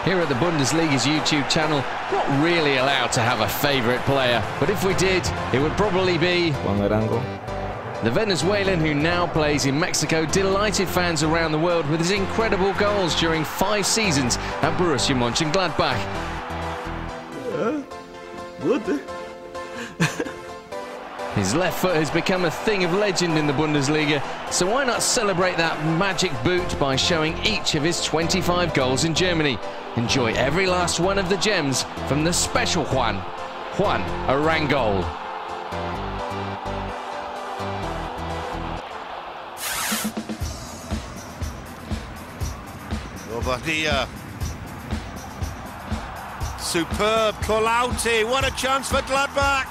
Here at the Bundesliga's YouTube channel, we're not really allowed to have a favourite player, but if we did, it would probably be Juan Arango. The Venezuelan, who now plays in Mexico, delighted fans around the world with his incredible goals during 5 seasons at Borussia Mönchengladbach. Good. His left foot has become a thing of legend in the Bundesliga, so why not celebrate that magic boot by showing each of his 25 goals in Germany? Enjoy every last one of the gems from the special Juan Arango. Over here. Superb Colauti, what a chance for Gladbach,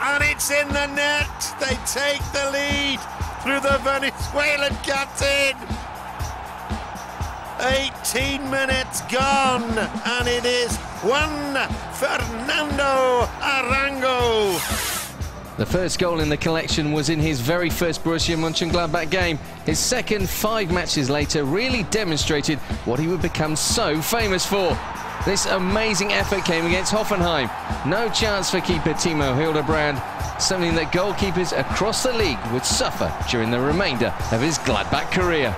and it's in the net. They take the lead through the Venezuelan captain. 18 minutes gone, and it is Juan Fernando Arango. The first goal in the collection was in his very first Borussia Mönchengladbach game. His second 5 matches later really demonstrated what he would become so famous for. This amazing effort came against Hoffenheim. No chance for keeper Timo Hildebrand, something that goalkeepers across the league would suffer during the remainder of his Gladbach career.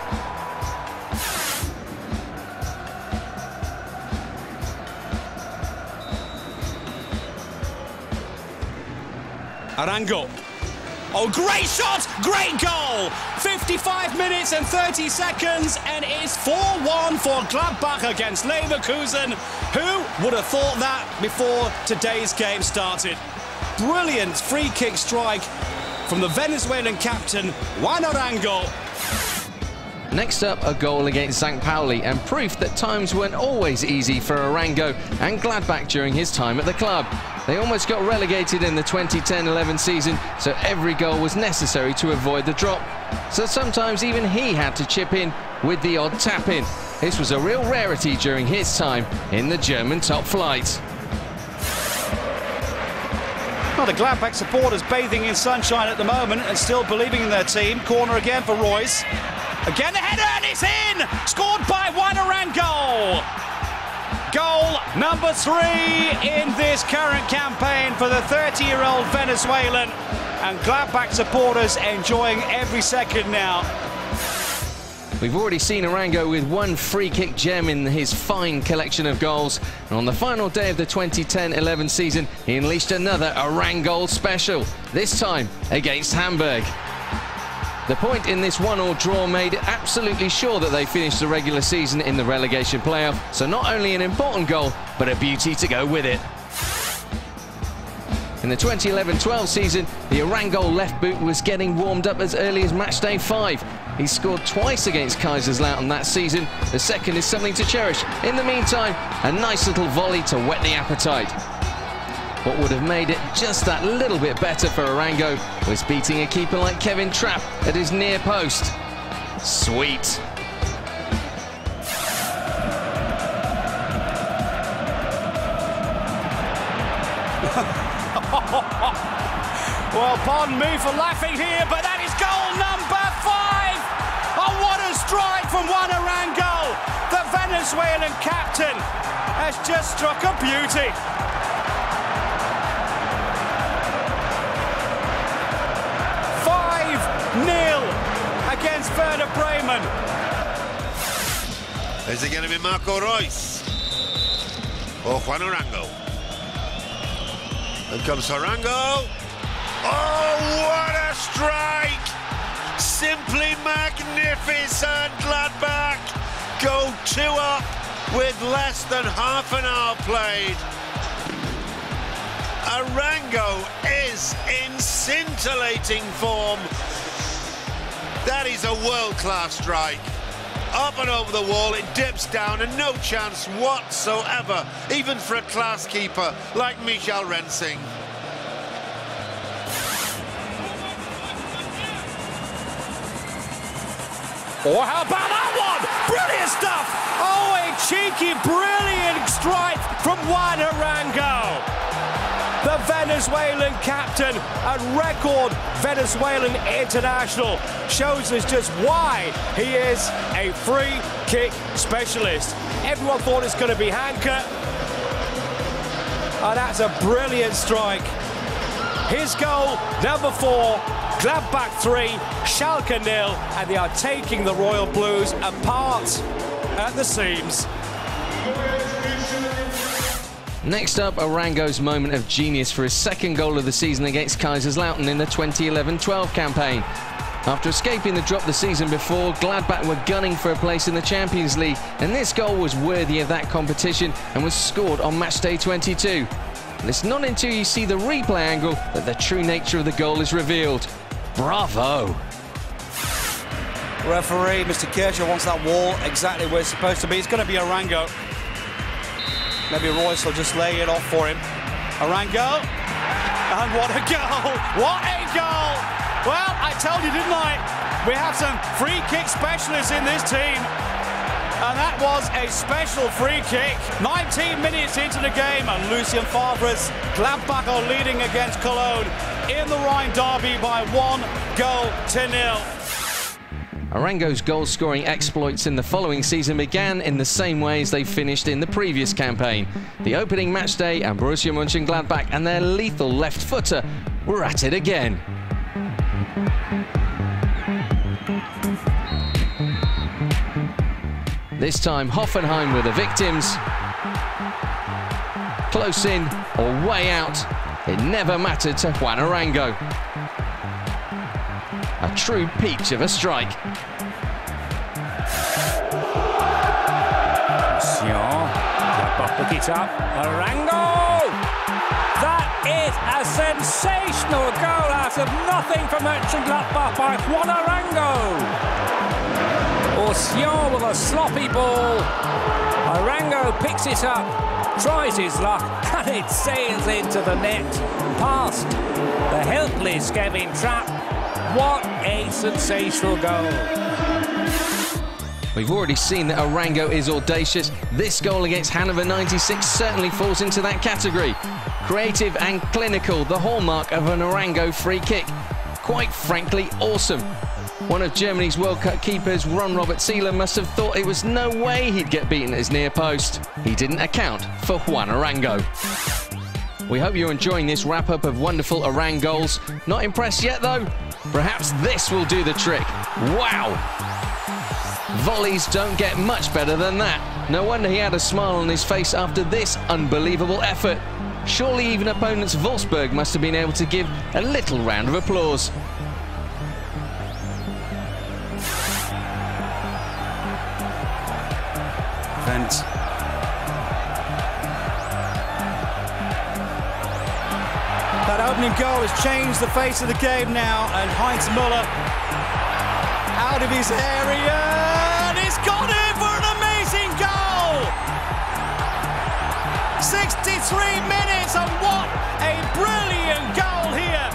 Arango. Oh, great shot! Great goal! 55 minutes and 30 seconds, and it's 4-1 for Gladbach against Leverkusen. Who would have thought that before today's game started? Brilliant free kick strike from the Venezuelan captain, Juan Arango. Next up, a goal against St. Pauli, and proof that times weren't always easy for Arango and Gladbach during his time at the club. They almost got relegated in the 2010-11 season, so every goal was necessary to avoid the drop. So sometimes even he had to chip in with the odd tap-in. This was a real rarity during his time in the German top flight. Well, the Gladbach supporters bathing in sunshine at the moment and still believing in their team. Corner again for Royce. Again the header, and it's in! Scored by Juan Arango! Goal number 3 in this current campaign for the 30-year-old Venezuelan, and Gladbach supporters enjoying every second now. We've already seen Arango with 1 free kick gem in his fine collection of goals, and on the final day of the 2010-11 season he unleashed another Arango special, this time against Hamburg. The point in this 1-1 draw made it absolutely sure that they finished the regular season in the relegation playoff, so not only an important goal, but a beauty to go with it. In the 2011-12 season, the Arango left boot was getting warmed up as early as matchday 5. He scored twice against Kaiserslautern that season. The second is something to cherish. In the meantime, a nice little volley to whet the appetite. What would have made it just that little bit better for Arango was beating a keeper like Kevin Trapp at his near post. Sweet. Well, pardon me for laughing here, but that is goal number 5! Oh, what a strike from Juan Arango! The Venezuelan captain has just struck a beauty. Nil against Werder Bremen. Is it going to be Marco Royce or Juan Arango? And comes Arango. Oh, what a strike! Simply magnificent. Gladbach go 2 up with less than half an hour played. Arango is in scintillating form. That is a world-class strike. Up and over the wall, it dips down, and no chance whatsoever, even for a class keeper like Michael Rensing. Oh, how about that one? Brilliant stuff! Oh, a cheeky, brilliant strike from Juan Arango. the Venezuelan captain and record Venezuelan international, shows us just why he is a free kick specialist. Everyone thought it's going to be Hanke, and that's a brilliant strike. His goal, number 4, Gladbach 3, Schalke 0, and they are taking the Royal Blues apart at the seams. Next up, Arango's moment of genius for his second goal of the season against Kaiserslautern in the 2011-12 campaign. After escaping the drop the season before, Gladbach were gunning for a place in the Champions League, and this goal was worthy of that competition and was scored on match day 22. And it's not until you see the replay angle that the true nature of the goal is revealed. Bravo! Referee, Mr. Kircher, wants that wall exactly where it's supposed to be. It's going to be Arango. Maybe Royce will just lay it off for him. Arango. And what a goal! What a goal! Well, I told you, didn't I? We have some free kick specialists in this team. And that was a special free kick. 19 minutes into the game, and Lucien Favre's Gladbach are leading against Cologne in the Rhine derby by 1-0. Arango's goal-scoring exploits in the following season began in the same way as they finished in the previous campaign. The opening match day, and Borussia Mönchengladbach and their lethal left-footer were at it again. This time, Hoffenheim were the victims. Close in or way out, it never mattered to Juan Arango. A true peach of a strike. Pick it up, Arango! That is a sensational goal out of nothing for Mönchengladbach by Juan Arango. Sion with a sloppy ball. Arango picks it up, tries his luck, and it sails into the net, past the helpless Kevin Trapp. What a sensational goal. We've already seen that Arango is audacious. This goal against Hannover 96 certainly falls into that category. Creative and clinical, the hallmark of an Arango free kick. Quite frankly, awesome. One of Germany's World Cup keepers, Ron-Robert Zieler, must have thought it was no way he'd get beaten at his near post. He didn't account for Juan Arango. We hope you're enjoying this wrap-up of wonderful Arango goals. Not impressed yet, though? Perhaps this will do the trick. Wow! Volleys don't get much better than that. No wonder he had a smile on his face after this unbelievable effort. Surely even opponents Wolfsburg must have been able to give a little round of applause. Vent. That opening goal has changed the face of the game now, and Heinz Müller out of his area. He's gone in for an amazing goal! 63 minutes, and what a brilliant goal here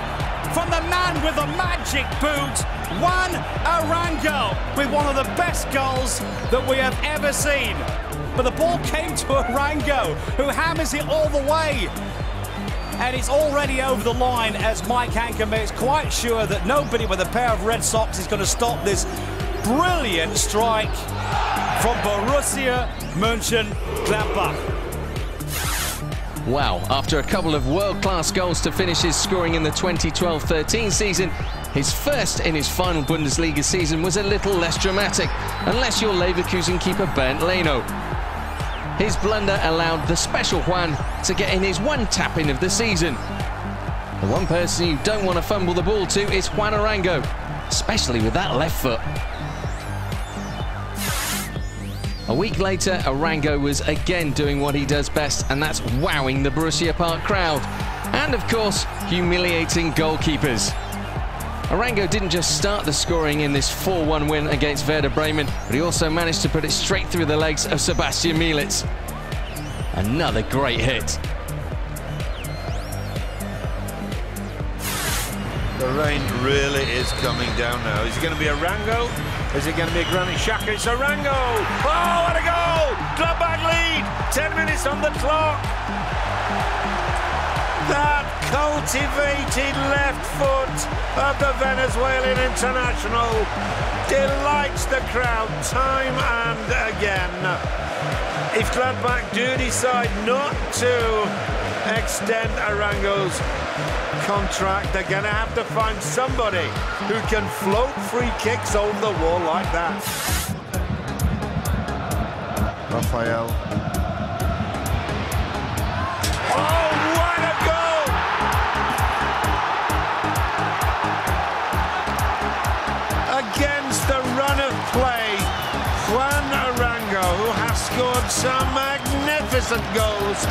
from the man with the magic boot, Juan Arango, with one of the best goals that we have ever seen. But the ball came to Arango, who hammers it all the way. And it's already over the line, as Mike Hanke makes quite sure that nobody with a pair of red socks is going to stop this brilliant strike from Borussia Mönchengladbach. Wow, after a couple of world-class goals to finish his scoring in the 2012-13 season, his first in his final Bundesliga season was a little less dramatic, unless you're Leverkusen keeper Bernd Leno. His blunder allowed the special Juan to get in his one tap-in of the season. The one person you don't want to fumble the ball to is Juan Arango, especially with that left foot. A week later, Arango was again doing what he does best, and that's wowing the Borussia Park crowd. And of course, humiliating goalkeepers. Arango didn't just start the scoring in this 4-1 win against Werder Bremen, but he also managed to put it straight through the legs of Sebastian Mielitz. Another great hit. The rain really is coming down now. Is it going to be Arango? Is it going to be Granit Xhaka? It's Arango! Oh, what a goal! Gladbach lead! 10 minutes on the clock! That cultivated left foot of the Venezuelan international delights the crowd time and again. If Gladbach do decide not to extend Arango's contract, they're going to have to find somebody who can float free kicks over the wall like that. Rafael. Oh, what a goal! Against the run of play, Juan Arango, who has scored some magnificent goals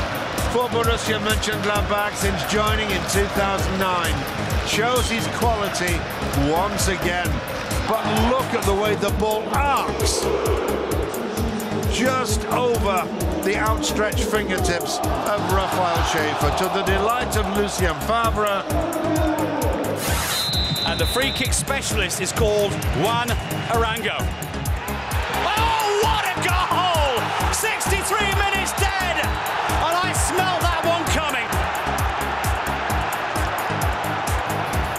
for Borussia Mönchengladbach since joining in 2009, shows his quality once again. But look at the way the ball arcs just over the outstretched fingertips of Rafael Schäfer, to the delight of Lucien Favre. And the free kick specialist is called Juan Arango. Oh, what a goal! 63 minutes dead, and I smell that one coming.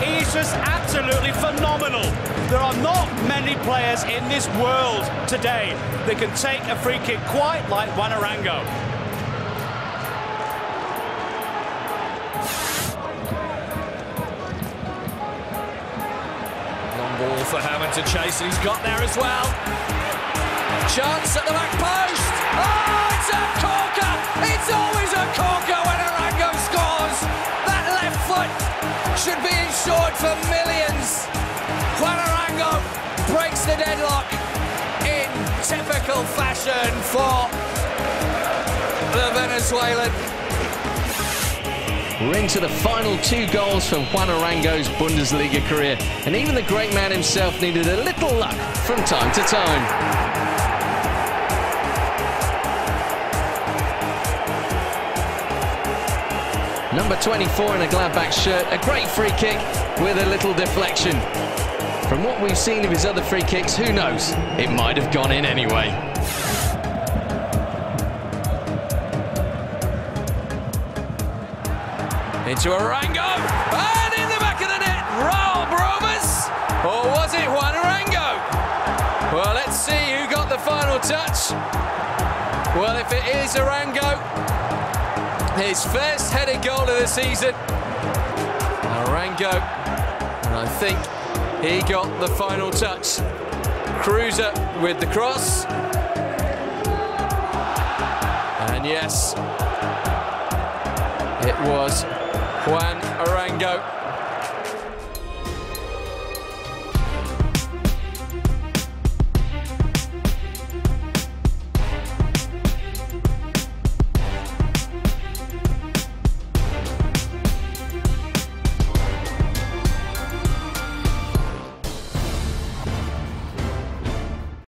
He's just absolutely phenomenal. There are not many players in this world today that can take a free kick quite like Juan Arango. Long ball for Hammond to chase, and he's got there as well. Chance at the back post. Oh, it's a corker! It's always a corker when Arango scores. That left foot should be insured for millions. Juan Arango breaks the deadlock in typical fashion for the Venezuelan. We're into the final 2 goals from Juan Arango's Bundesliga career, and even the great man himself needed a little luck from time to time. Number 24 in a Gladbach shirt, a great free kick with a little deflection. From what we've seen of his other free kicks, who knows? It might have gone in anyway. Into Arango, and in the back of the net, Raul Bromas, or was it Juan Arango? Well, let's see who got the final touch. Well, if it is Arango, his first headed goal of the season, Arango, and I think he got the final touch. Cruiser with the cross, and yes, it was Juan Arango.